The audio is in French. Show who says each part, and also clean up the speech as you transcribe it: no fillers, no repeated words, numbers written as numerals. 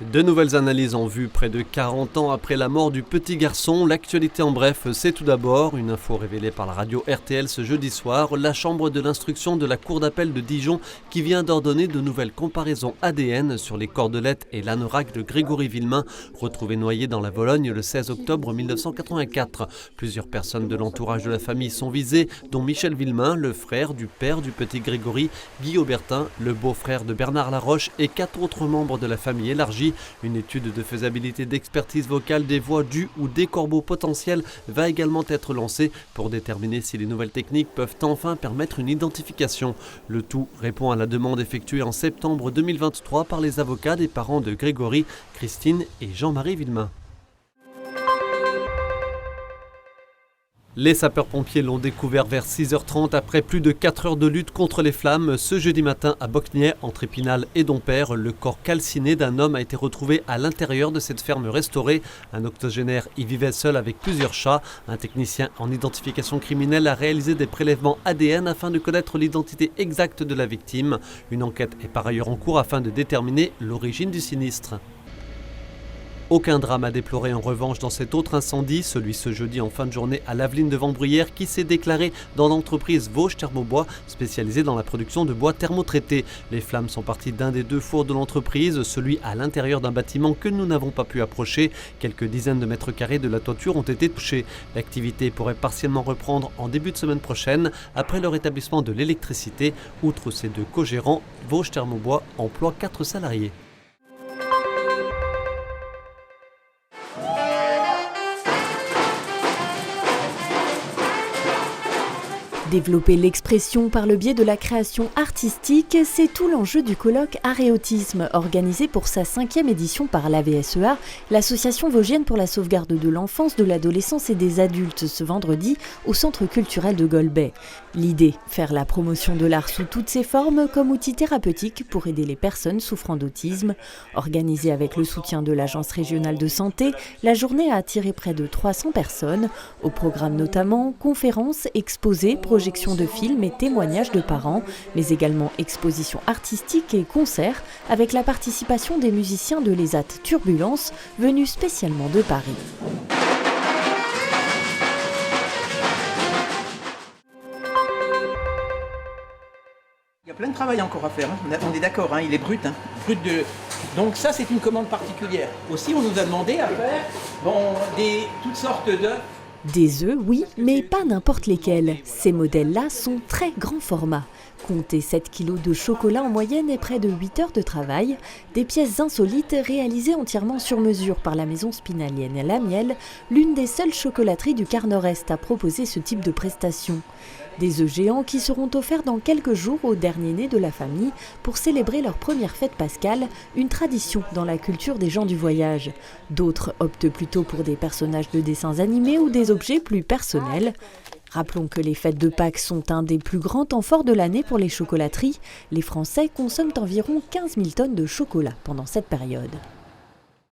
Speaker 1: De nouvelles analyses en vue près de 40 ans après la mort du petit garçon. L'actualité en bref, c'est tout d'abord une info révélée par la radio RTL ce jeudi soir. La chambre de l'instruction de la cour d'appel de Dijon qui vient d'ordonner de nouvelles comparaisons ADN sur les cordelettes et l'anorak de Grégory Villemain, retrouvé noyé dans la Vologne le 16 octobre 1984. Plusieurs personnes de l'entourage de la famille sont visées, dont Michel Villemain, le frère du père du petit Grégory, Guy Aubertin, le beau-frère de Bernard Laroche et 4 autres membres de la famille élargie. Une étude de faisabilité d'expertise vocale des voix du ou des corbeaux potentiels va également être lancée pour déterminer si les nouvelles techniques peuvent enfin permettre une identification. Le tout répond à la demande effectuée en septembre 2023 par les avocats des parents de Grégory, Christine et Jean-Marie Villemain. Les sapeurs-pompiers l'ont découvert vers 6h30 après plus de 4 heures de lutte contre les flammes. Ce jeudi matin à Bocgnay, entre Épinal et Dompère, le corps calciné d'un homme a été retrouvé à l'intérieur de cette ferme restaurée. Un octogénaire y vivait seul avec plusieurs chats. Un technicien en identification criminelle a réalisé des prélèvements ADN afin de connaître l'identité exacte de la victime. Une enquête est par ailleurs en cours afin de déterminer l'origine du sinistre. Aucun drame à déplorer en revanche dans cet autre incendie, celui ce jeudi en fin de journée à l'Aveline de Vambruyères qui s'est déclaré dans l'entreprise Vosges Thermobois, spécialisée dans la production de bois thermotraité. Les flammes sont parties d'un des 2 fours de l'entreprise, celui à l'intérieur d'un bâtiment que nous n'avons pas pu approcher. Quelques dizaines de mètres carrés de la toiture ont été touchés. L'activité pourrait partiellement reprendre en début de semaine prochaine après le rétablissement de l'électricité. Outre ces 2 co-gérants, Vosges Thermobois emploie 4 salariés.
Speaker 2: Développer l'expression par le biais de la création artistique, c'est tout l'enjeu du colloque Art et Autisme, organisé pour sa 5e édition par l'AVSEA, l'association vosgienne pour la sauvegarde de l'enfance, de l'adolescence et des adultes, ce vendredi au Centre culturel de Golbey. L'idée, faire la promotion de l'art sous toutes ses formes comme outil thérapeutique pour aider les personnes souffrant d'autisme. Organisée avec le soutien de l'Agence régionale de santé, la journée a attiré près de 300 personnes. Au programme notamment conférences, exposés, projections de films et témoignages de parents, mais également expositions artistiques et concerts avec la participation des musiciens de l'ESAT Turbulence venus spécialement de Paris.
Speaker 3: Il y a plein de travail encore à faire, on est d'accord, il est brut. Donc ça c'est une commande particulière. Aussi on nous a demandé à faire toutes sortes de...
Speaker 2: Des œufs, oui, mais pas n'importe lesquels. Ces modèles-là sont très grand format. Comptez 7 kg de chocolat en moyenne et près de 8 heures de travail. Des pièces insolites réalisées entièrement sur mesure par la maison spinalienne La Miel, l'une des seules chocolateries du quart nord-est à proposer ce type de prestation. Des œufs géants qui seront offerts dans quelques jours aux derniers-nés de la famille pour célébrer leur première fête pascale, une tradition dans la culture des gens du voyage. D'autres optent plutôt pour des personnages de dessins animés ou des objets plus personnels. Rappelons que les fêtes de Pâques sont un des plus grands temps forts de l'année pour les chocolateries. Les Français consomment environ 15 000 tonnes de chocolat pendant cette période.